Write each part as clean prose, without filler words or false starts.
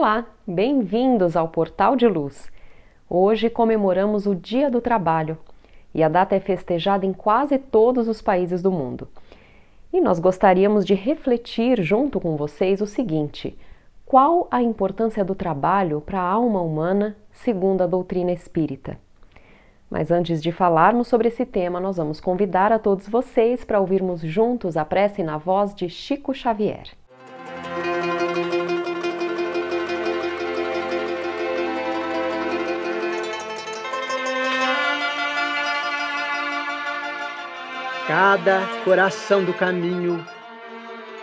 Olá, bem-vindos ao Portal de Luz. Hoje comemoramos o Dia do Trabalho e a data é festejada em quase todos os países do mundo. E nós gostaríamos de refletir junto com vocês o seguinte: qual a importância do trabalho para a alma humana segundo a doutrina espírita? Mas antes de falarmos sobre esse tema, nós vamos convidar a todos vocês para ouvirmos juntos a prece na voz de Chico Xavier. Cada coração do caminho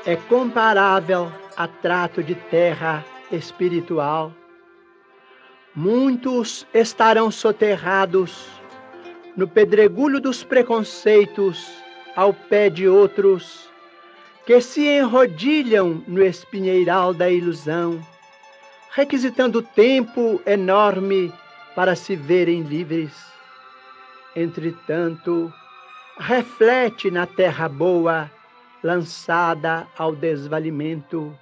é comparável a trato de terra espiritual. Muitos estarão soterrados no pedregulho dos preconceitos ao pé de outros que se enrodilham no espinheiral da ilusão, requisitando tempo enorme para se verem livres. Entretanto, reflete na terra boa, lançada ao desvalimento.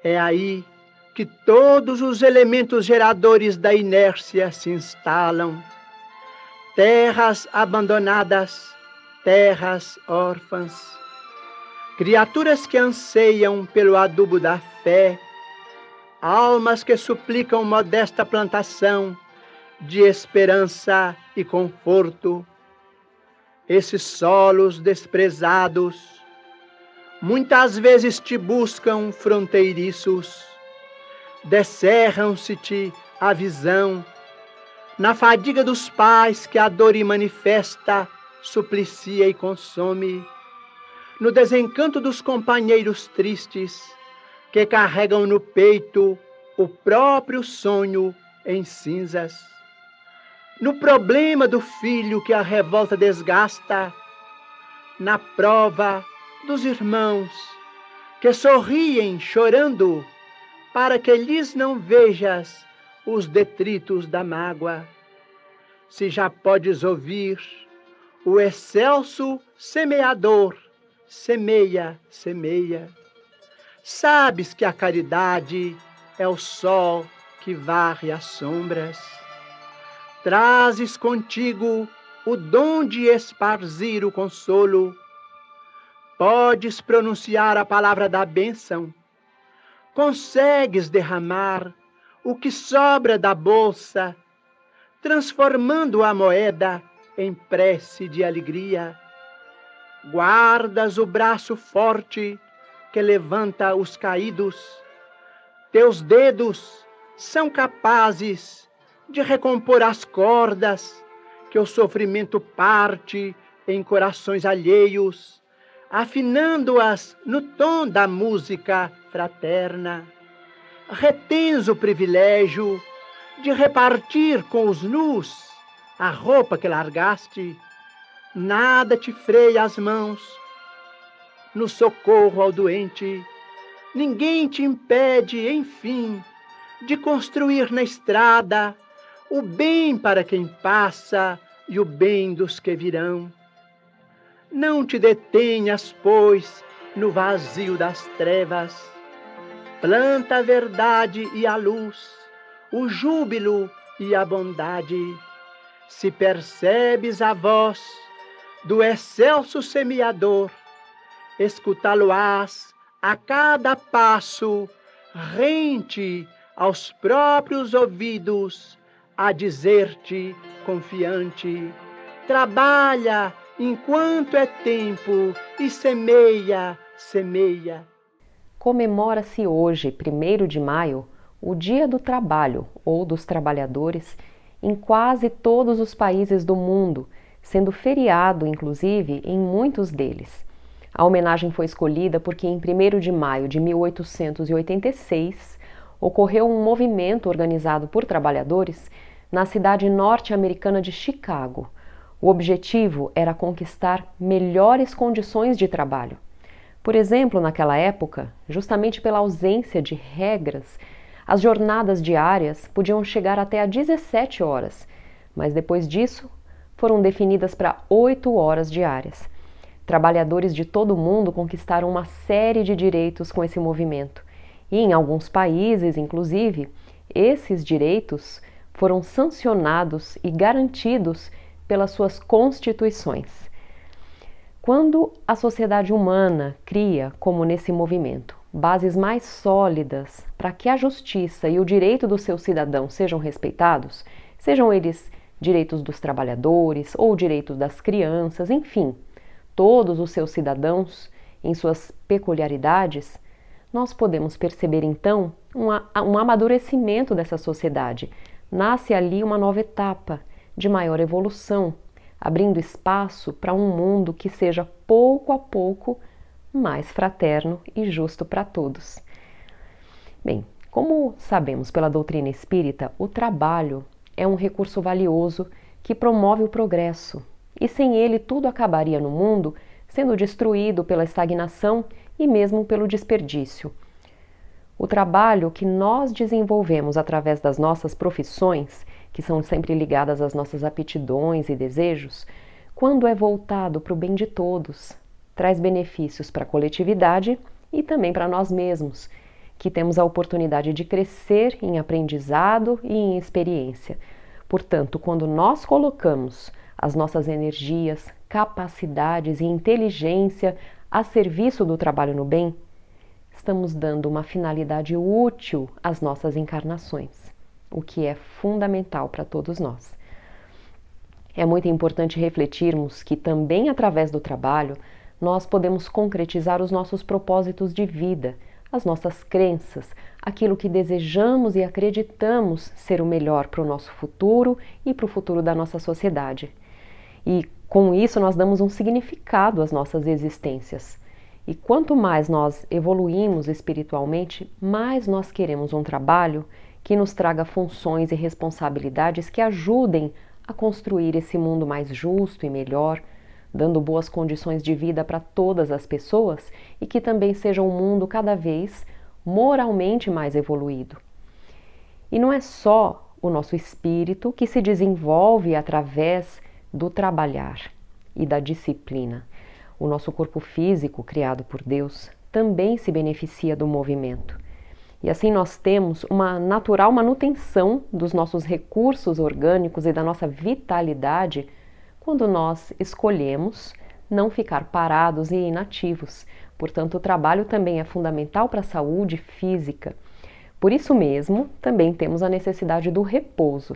É aí que todos os elementos geradores da inércia se instalam. Terras abandonadas, terras órfãs, criaturas que anseiam pelo adubo da fé, almas que suplicam modesta plantação de esperança e conforto. Esses solos desprezados muitas vezes te buscam fronteiriços, descerram-se-te a visão, na fadiga dos pais que a dor manifesta, suplicia e consome, no desencanto dos companheiros tristes que carregam no peito o próprio sonho em cinzas, no problema do filho que a revolta desgasta, na prova dos irmãos que sorriem chorando para que lhes não vejas os detritos da mágoa. Se já podes ouvir o excelso semeador, semeia, semeia. Sabes que a caridade é o sol que varre as sombras. Trazes contigo o dom de esparzir o consolo. Podes pronunciar a palavra da bênção. Consegues derramar o que sobra da bolsa, transformando a moeda em prece de alegria. Guardas o braço forte que levanta os caídos. Teus dedos são capazes de recompor as cordas que o sofrimento parte em corações alheios, afinando-as no tom da música fraterna. Retens o privilégio de repartir com os nus a roupa que largaste. Nada te freia as mãos no socorro ao doente. Ninguém te impede, enfim, de construir na estrada o bem para quem passa e o bem dos que virão. Não te detenhas, pois, no vazio das trevas. Planta a verdade e a luz, o júbilo e a bondade. Se percebes a voz do excelso semeador, escutá-lo-ás a cada passo, rente aos próprios ouvidos, a dizer-te confiante: trabalha enquanto é tempo e semeia, semeia. Comemora-se hoje, 1º de maio, o Dia do Trabalho ou dos Trabalhadores em quase todos os países do mundo, sendo feriado, inclusive, em muitos deles. A homenagem foi escolhida porque em 1º de maio de 1886 ocorreu um movimento organizado por trabalhadores na cidade norte-americana de Chicago. O objetivo era conquistar melhores condições de trabalho. Por exemplo, naquela época, justamente pela ausência de regras, as jornadas diárias podiam chegar até a 17 horas, mas depois disso foram definidas para 8 horas diárias. Trabalhadores de todo o mundo conquistaram uma série de direitos com esse movimento E em alguns países, inclusive, esses direitos foram sancionados e garantidos pelas suas constituições. Quando a sociedade humana cria, como nesse movimento, bases mais sólidas para que a justiça e o direito dos seus cidadãos sejam respeitados, sejam eles direitos dos trabalhadores ou direitos das crianças, enfim, todos os seus cidadãos em suas peculiaridades, nós podemos perceber então um amadurecimento dessa sociedade. Nasce ali uma nova etapa de maior evolução, abrindo espaço para um mundo que seja pouco a pouco mais fraterno e justo para todos. Bem, como sabemos pela doutrina espírita, o trabalho é um recurso valioso que promove o progresso, e sem ele tudo acabaria no mundo sendo destruído pela estagnação e mesmo pelo desperdício. O trabalho que nós desenvolvemos através das nossas profissões, que são sempre ligadas às nossas aptidões e desejos, quando é voltado para o bem de todos, traz benefícios para a coletividade e também para nós mesmos, que temos a oportunidade de crescer em aprendizado e em experiência. Portanto, quando nós colocamos as nossas energias, capacidades e inteligência a serviço do trabalho no bem, estamos dando uma finalidade útil às nossas encarnações, o que é fundamental para todos nós. É muito importante refletirmos que também através do trabalho nós podemos concretizar os nossos propósitos de vida, as nossas crenças, aquilo que desejamos e acreditamos ser o melhor para o nosso futuro e para o futuro da nossa sociedade. E com isso nós damos um significado às nossas existências. E quanto mais nós evoluímos espiritualmente, mais nós queremos um trabalho que nos traga funções e responsabilidades que ajudem a construir esse mundo mais justo e melhor, dando boas condições de vida para todas as pessoas e que também seja um mundo cada vez moralmente mais evoluído. E não é só o nosso espírito que se desenvolve através do trabalhar e da disciplina. O nosso corpo físico, criado por Deus, também se beneficia do movimento. E assim nós temos uma natural manutenção dos nossos recursos orgânicos e da nossa vitalidade quando nós escolhemos não ficar parados e inativos. Portanto, o trabalho também é fundamental para a saúde física. Por isso mesmo, também temos a necessidade do repouso.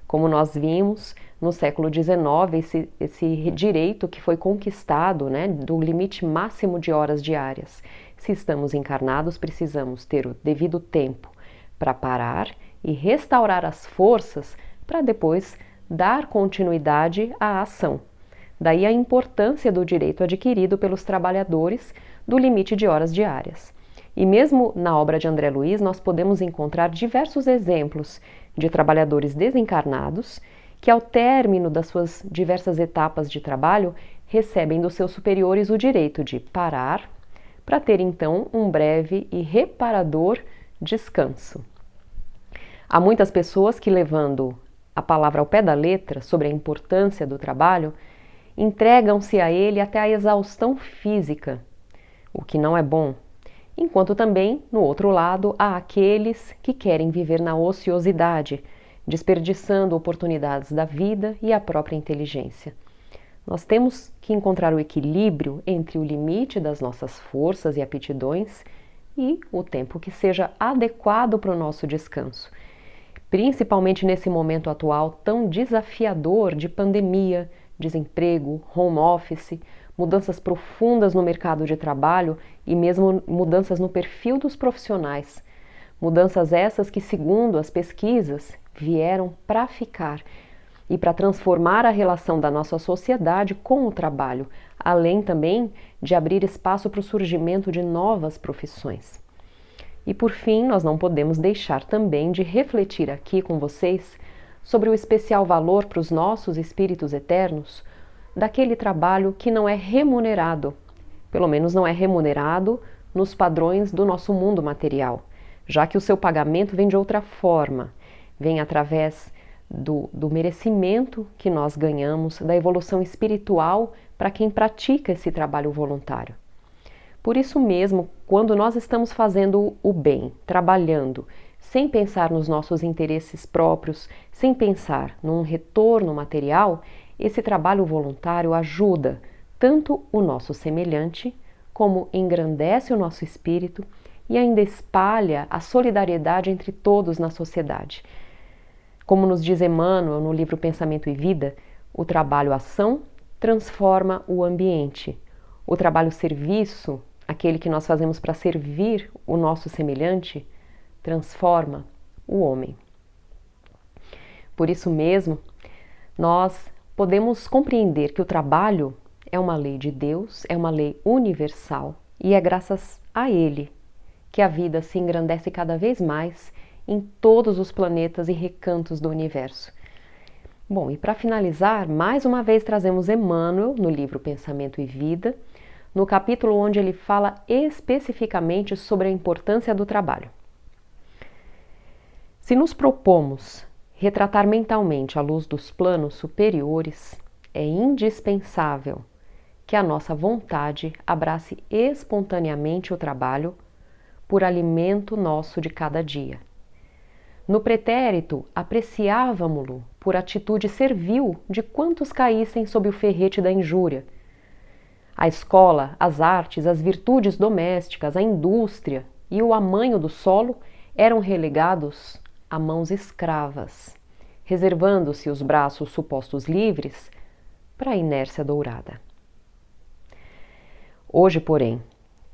Como nós vimos no século XIX, esse direito que foi conquistado, do limite máximo de horas diárias. Se estamos encarnados, precisamos ter o devido tempo para parar e restaurar as forças para depois dar continuidade à ação. Daí a importância do direito adquirido pelos trabalhadores do limite de horas diárias. E mesmo na obra de André Luiz, nós podemos encontrar diversos exemplos de trabalhadores desencarnados que, ao término das suas diversas etapas de trabalho, recebem dos seus superiores o direito de parar para ter então um breve e reparador descanso. Há muitas pessoas que, levando a palavra ao pé da letra sobre a importância do trabalho, entregam-se a ele até a exaustão física, o que não é bom, enquanto também, no outro lado, há aqueles que querem viver na ociosidade, desperdiçando oportunidades da vida e a própria inteligência. Nós temos que encontrar o equilíbrio entre o limite das nossas forças e aptidões e o tempo que seja adequado para o nosso descanso, principalmente nesse momento atual tão desafiador de pandemia, desemprego, home office, mudanças profundas no mercado de trabalho e mesmo mudanças no perfil dos profissionais. Mudanças essas que, segundo as pesquisas, vieram para ficar e para transformar a relação da nossa sociedade com o trabalho, além também de abrir espaço para o surgimento de novas profissões. E por fim, nós não podemos deixar também de refletir aqui com vocês sobre o especial valor para os nossos espíritos eternos daquele trabalho que não é remunerado, pelo menos não é remunerado nos padrões do nosso mundo material, já que o seu pagamento vem de outra forma, vem através do merecimento que nós ganhamos, da evolução espiritual para quem pratica esse trabalho voluntário. Por isso mesmo, quando nós estamos fazendo o bem, trabalhando, sem pensar nos nossos interesses próprios, sem pensar num retorno material, esse trabalho voluntário ajuda tanto o nosso semelhante, como engrandece o nosso espírito e ainda espalha a solidariedade entre todos na sociedade. Como nos diz Emmanuel no livro Pensamento e Vida, o trabalho-ação transforma o ambiente. O trabalho-serviço, aquele que nós fazemos para servir o nosso semelhante, transforma o homem. Por isso mesmo, nós podemos compreender que o trabalho é uma lei de Deus, é uma lei universal e é graças a ele que a vida se engrandece cada vez mais em todos os planetas e recantos do universo. Bom, e para finalizar, mais uma vez trazemos Emmanuel no livro Pensamento e Vida, no capítulo onde ele fala especificamente sobre a importância do trabalho. Se nos propomos retratar mentalmente à luz dos planos superiores, é indispensável que a nossa vontade abrace espontaneamente o trabalho por alimento nosso de cada dia. No pretérito, apreciávamo-lo por atitude servil de quantos caíssem sob o ferrete da injúria. A escola, as artes, as virtudes domésticas, a indústria e o amanho do solo eram relegados a mãos escravas, reservando-se os braços supostos livres para a inércia dourada. Hoje, porém,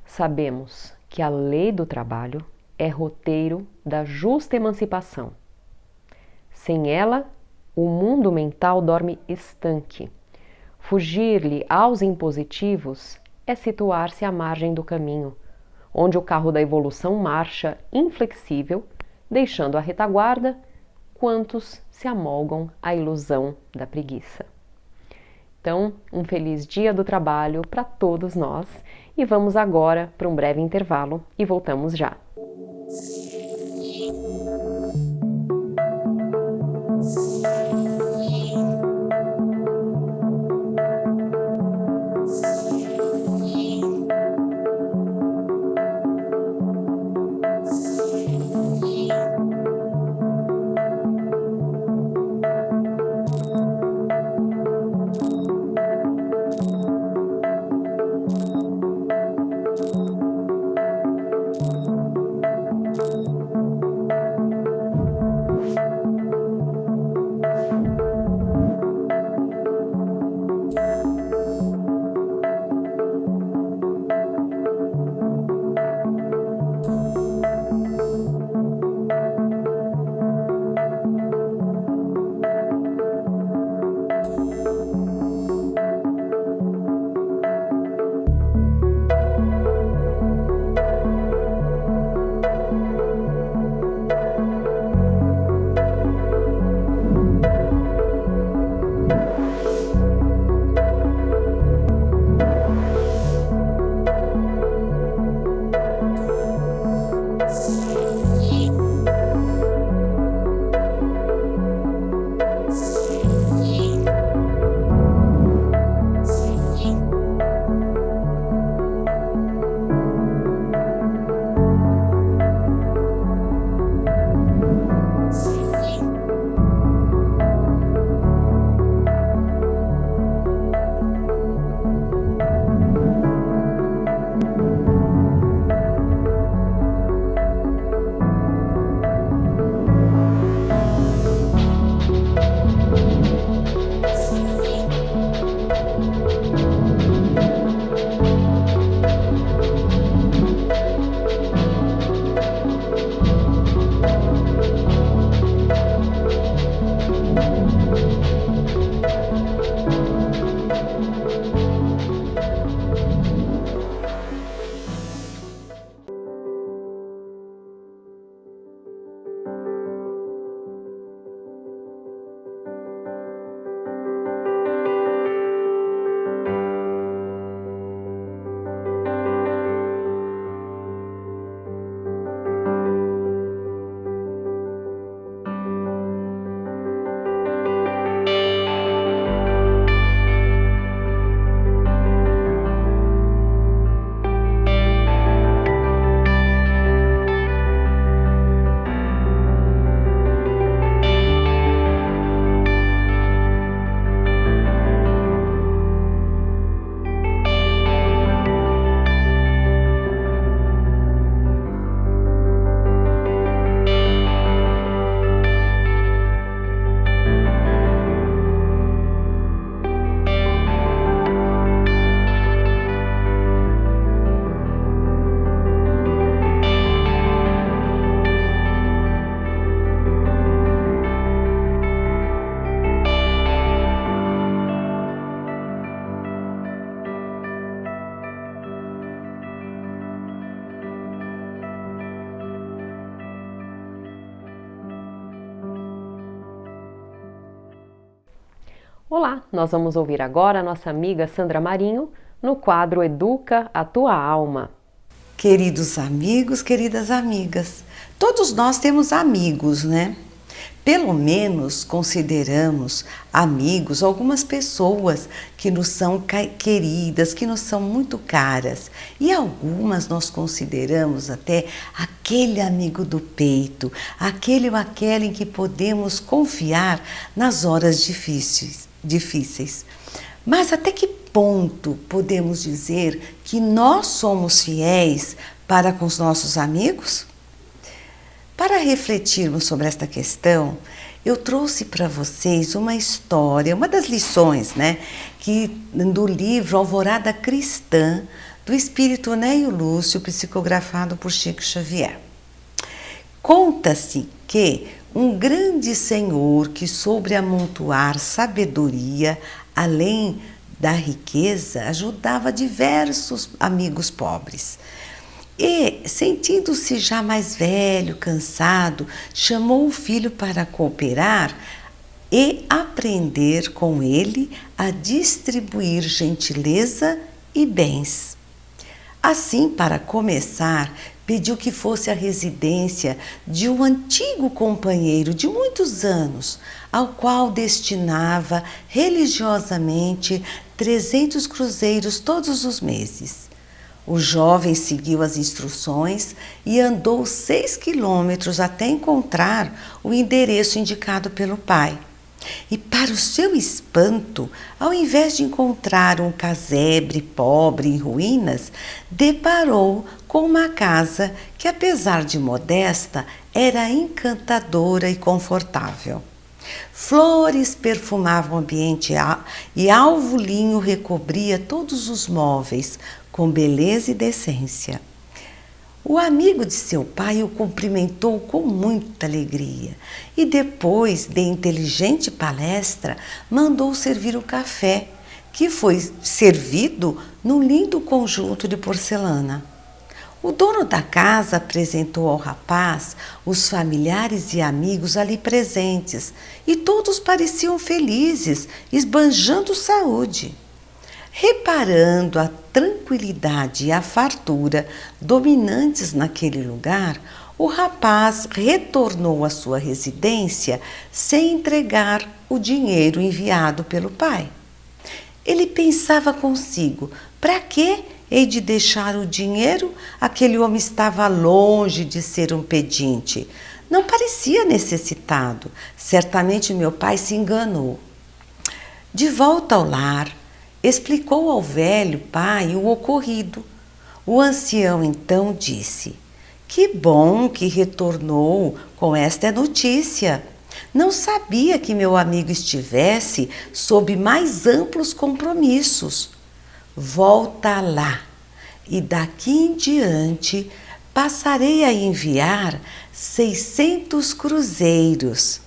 sabemos que a lei do trabalho é roteiro da justa emancipação. Sem ela, o mundo mental dorme estanque. Fugir-lhe aos impositivos é situar-se à margem do caminho, onde o carro da evolução marcha inflexível, deixando à retaguarda quantos se amolgam à ilusão da preguiça. Então, um feliz dia do trabalho para todos nós e vamos agora para um breve intervalo e voltamos já. Olá, nós vamos ouvir agora a nossa amiga Sandra Marinho no quadro Educa a Tua Alma. Queridos amigos, queridas amigas, todos nós temos amigos, né? Pelo menos consideramos amigos algumas pessoas que nos são queridas, que nos são muito caras. E algumas nós consideramos até aquele amigo do peito, aquele ou aquela em que podemos confiar nas horas difíceis. Mas até que ponto podemos dizer que nós somos fiéis para com os nossos amigos? Para refletirmos sobre esta questão, eu trouxe para vocês uma história, uma das lições, do livro Alvorada Cristã, do espírito Neio Lúcio, psicografado por Chico Xavier. Conta-se que um grande senhor que soube amontoar sabedoria, além da riqueza, ajudava diversos amigos pobres. E, sentindo-se já mais velho, cansado, chamou o filho para cooperar e aprender com ele a distribuir gentileza e bens. Assim, para começar, pediu que fosse a residência de um antigo companheiro de muitos anos, ao qual destinava religiosamente 300 cruzeiros todos os meses. O jovem seguiu as instruções e andou 6 quilômetros até encontrar o endereço indicado pelo pai. E, para o seu espanto, ao invés de encontrar um casebre pobre em ruínas, deparou com uma casa que, apesar de modesta, era encantadora e confortável. Flores perfumavam o ambiente e alvo linho recobria todos os móveis, com beleza e decência. O amigo de seu pai o cumprimentou com muita alegria e, depois de inteligente palestra, mandou servir o café, que foi servido num lindo conjunto de porcelana. O dono da casa apresentou ao rapaz os familiares e amigos ali presentes e todos pareciam felizes, esbanjando saúde. Reparando a tranquilidade e a fartura dominantes naquele lugar, o rapaz retornou à sua residência sem entregar o dinheiro enviado pelo pai. Ele pensava consigo: para que hei de deixar o dinheiro? Aquele homem estava longe de ser um pedinte. Não parecia necessitado. Certamente meu pai se enganou. De volta ao lar, explicou ao velho pai o ocorrido. O ancião então disse: que bom que retornou com esta notícia. Não sabia que meu amigo estivesse sob mais amplos compromissos. Volta lá e daqui em diante passarei a enviar 600 cruzeiros,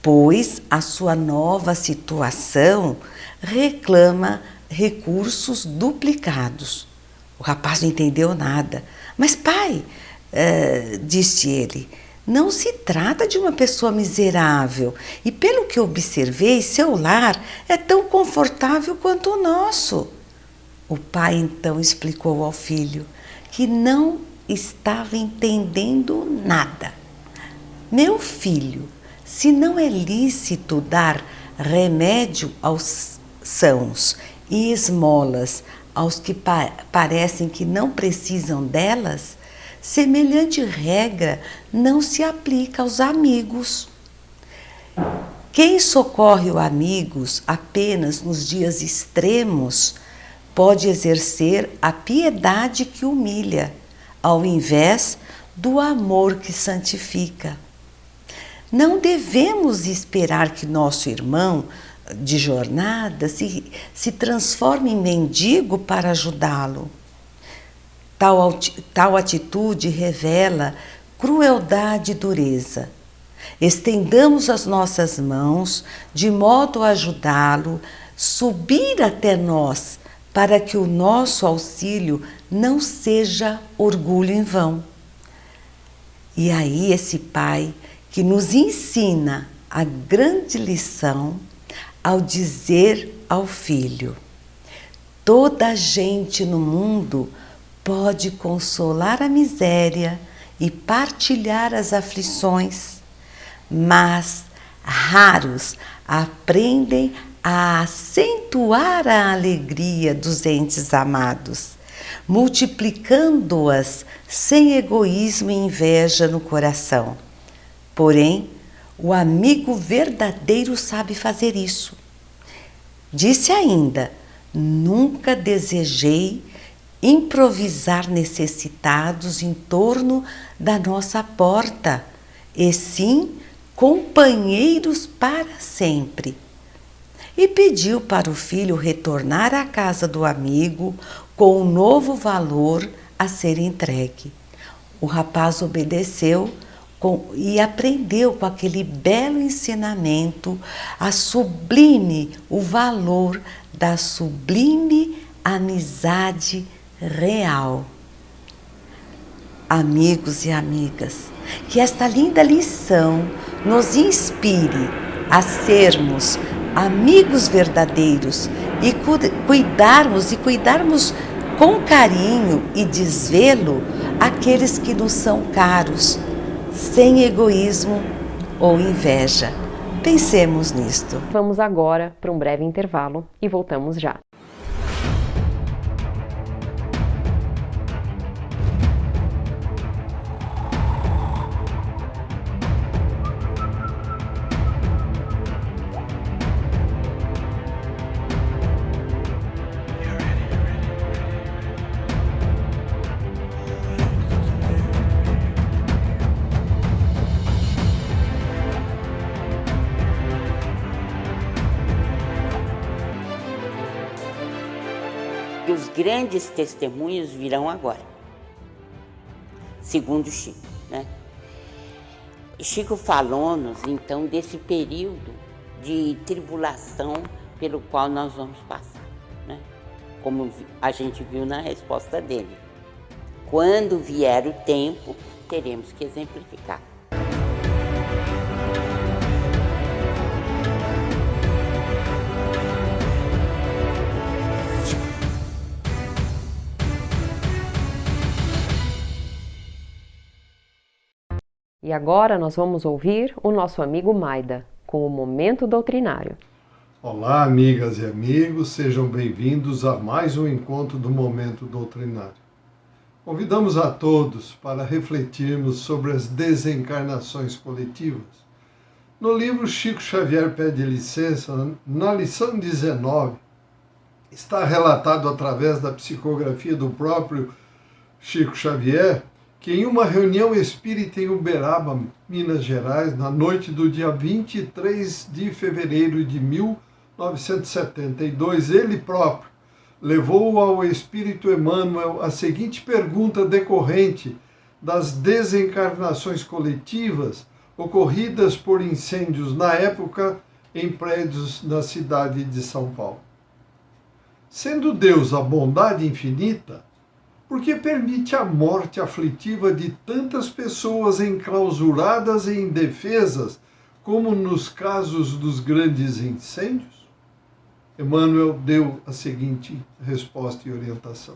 pois a sua nova situação reclama recursos duplicados. O rapaz não entendeu nada. Mas pai, disse ele, não se trata de uma pessoa miserável e, pelo que observei, seu lar é tão confortável quanto o nosso. O pai então explicou ao filho que não estava entendendo nada. Meu filho, se não é lícito dar remédio aos sãos e esmolas aos que parecem que não precisam delas, semelhante regra não se aplica aos amigos. Quem socorre os amigos apenas nos dias extremos pode exercer a piedade que humilha, ao invés do amor que santifica. Não devemos esperar que nosso irmão de jornada se transforme em mendigo para ajudá-lo. Tal atitude revela crueldade e dureza. Estendamos as nossas mãos de modo a ajudá-lo, subir até nós, para que o nosso auxílio não seja orgulho em vão. E aí esse pai que nos ensina a grande lição, ao dizer ao filho: toda gente no mundo pode consolar a miséria e partilhar as aflições, mas raros aprendem a acentuar a alegria dos entes amados, multiplicando-as sem egoísmo e inveja no coração. Porém, o amigo verdadeiro sabe fazer isso. Disse ainda: nunca desejei improvisar necessitados em torno da nossa porta, e sim companheiros para sempre. E pediu para o filho retornar à casa do amigo com um novo valor a ser entregue. O rapaz obedeceu e aprendeu com aquele belo ensinamento o valor da sublime amizade real. Amigos e amigas, que esta linda lição nos inspire a sermos amigos verdadeiros e cuidarmos com carinho e desvelo aqueles que nos são caros, sem egoísmo ou inveja. Pensemos nisto. Vamos agora para um breve intervalo e voltamos já. E os grandes testemunhos virão agora, segundo Chico, né? Chico falou-nos, então, desse período de tribulação pelo qual nós vamos passar, né? Como a gente viu na resposta dele. Quando vier o tempo, teremos que exemplificar. E agora nós vamos ouvir o nosso amigo Maida, com o Momento Doutrinário. Olá, amigas e amigos, sejam bem-vindos a mais um encontro do Momento Doutrinário. Convidamos a todos para refletirmos sobre as desencarnações coletivas. No livro Chico Xavier Pede Licença, na lição 19, está relatado através da psicografia do próprio Chico Xavier que em uma reunião espírita em Uberaba, Minas Gerais, na noite do dia 23 de fevereiro de 1972, ele próprio levou ao Espírito Emmanuel a seguinte pergunta decorrente das desencarnações coletivas ocorridas por incêndios na época em prédios na cidade de São Paulo. Sendo Deus a bondade infinita, por que permite a morte aflitiva de tantas pessoas enclausuradas e indefesas, como nos casos dos grandes incêndios? Emmanuel deu a seguinte resposta e orientação.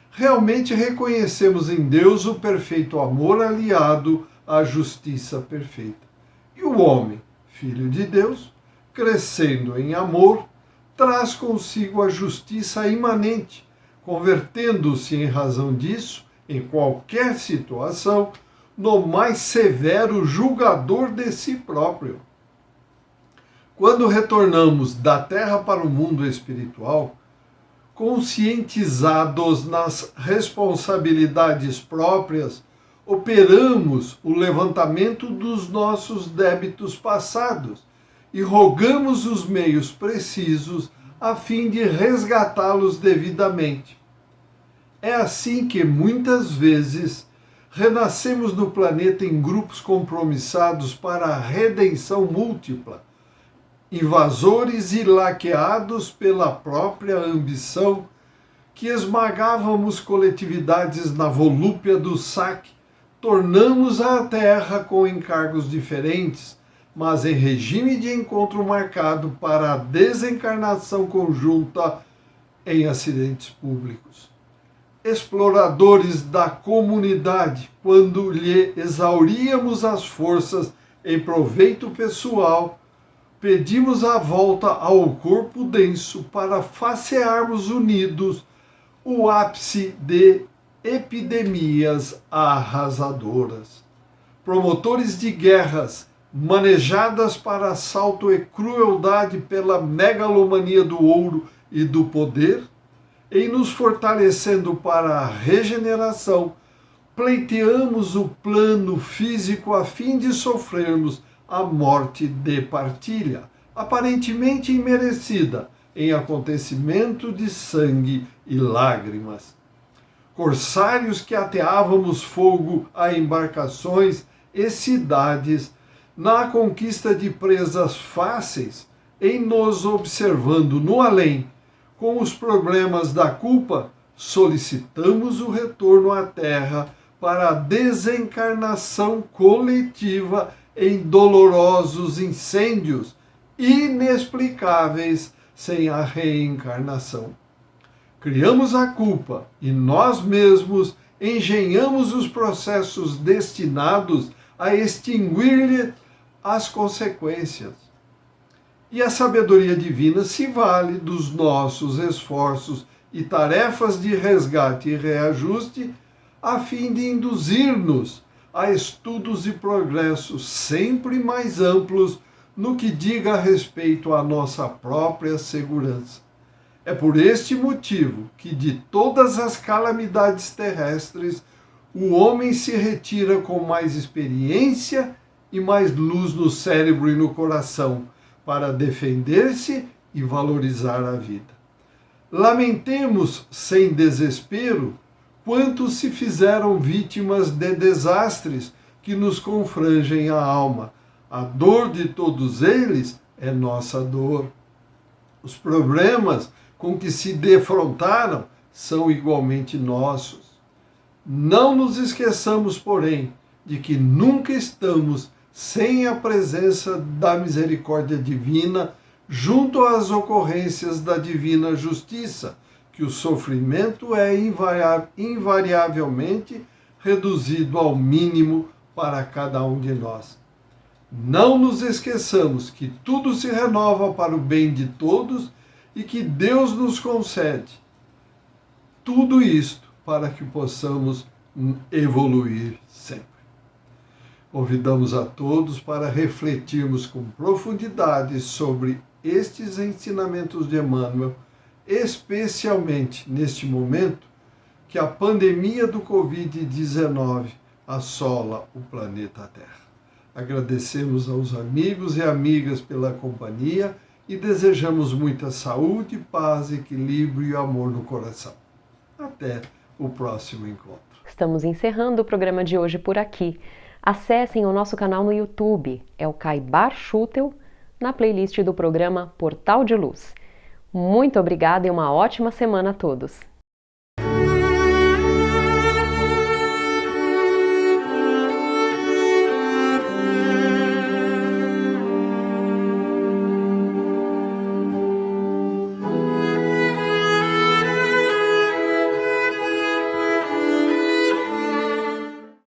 Realmente reconhecemos em Deus o perfeito amor aliado à justiça perfeita. E o homem, filho de Deus, crescendo em amor, traz consigo a justiça imanente, convertendo-se em razão disso, em qualquer situação, no mais severo julgador de si próprio. Quando retornamos da terra para o mundo espiritual, conscientizados nas responsabilidades próprias, operamos o levantamento dos nossos débitos passados e rogamos os meios precisos a fim de resgatá-los devidamente. É assim que, muitas vezes, renascemos no planeta em grupos compromissados para a redenção múltipla, invasores e laqueados pela própria ambição, que esmagávamos coletividades na volúpia do saque, tornamos a terra com encargos diferentes, mas em regime de encontro marcado para a desencarnação conjunta em acidentes públicos. Exploradores da comunidade, quando lhe exauríamos as forças em proveito pessoal, pedimos a volta ao corpo denso para facearmos unidos o ápice de epidemias arrasadoras. Promotores de guerras manejadas para assalto e crueldade pela megalomania do ouro e do poder, em nos fortalecendo para a regeneração, pleiteamos o plano físico a fim de sofrermos a morte de partilha, aparentemente imerecida, em acontecimento de sangue e lágrimas. Corsários que ateávamos fogo a embarcações e cidades, na conquista de presas fáceis, em nos observando no além, com os problemas da culpa, solicitamos o retorno à Terra para a desencarnação coletiva em dolorosos incêndios inexplicáveis sem a reencarnação. Criamos a culpa e nós mesmos engenhamos os processos destinados a extinguir-lhe as consequências. E a sabedoria divina se vale dos nossos esforços e tarefas de resgate e reajuste, a fim de induzir-nos a estudos e progressos sempre mais amplos no que diga respeito à nossa própria segurança. É por este motivo que de todas as calamidades terrestres, o homem se retira com mais experiência e mais luz no cérebro e no coração, para defender-se e valorizar a vida. Lamentemos sem desespero quantos se fizeram vítimas de desastres que nos confrangem a alma. A dor de todos eles é nossa dor. Os problemas com que se defrontaram são igualmente nossos. Não nos esqueçamos, porém, de que nunca estamos sem a presença da misericórdia divina junto às ocorrências da divina justiça, que o sofrimento é invariavelmente reduzido ao mínimo para cada um de nós. Não nos esqueçamos que tudo se renova para o bem de todos e que Deus nos concede tudo isto para que possamos evoluir sempre. Convidamos a todos para refletirmos com profundidade sobre estes ensinamentos de Emmanuel, especialmente neste momento que a pandemia do Covid-19 assola o planeta Terra. Agradecemos aos amigos e amigas pela companhia e desejamos muita saúde, paz, equilíbrio e amor no coração. Até o próximo encontro. Estamos encerrando o programa de hoje por aqui. Acessem o nosso canal no YouTube, é o Caibar Schutel, na playlist do programa Portal de Luz. Muito obrigada e uma ótima semana a todos!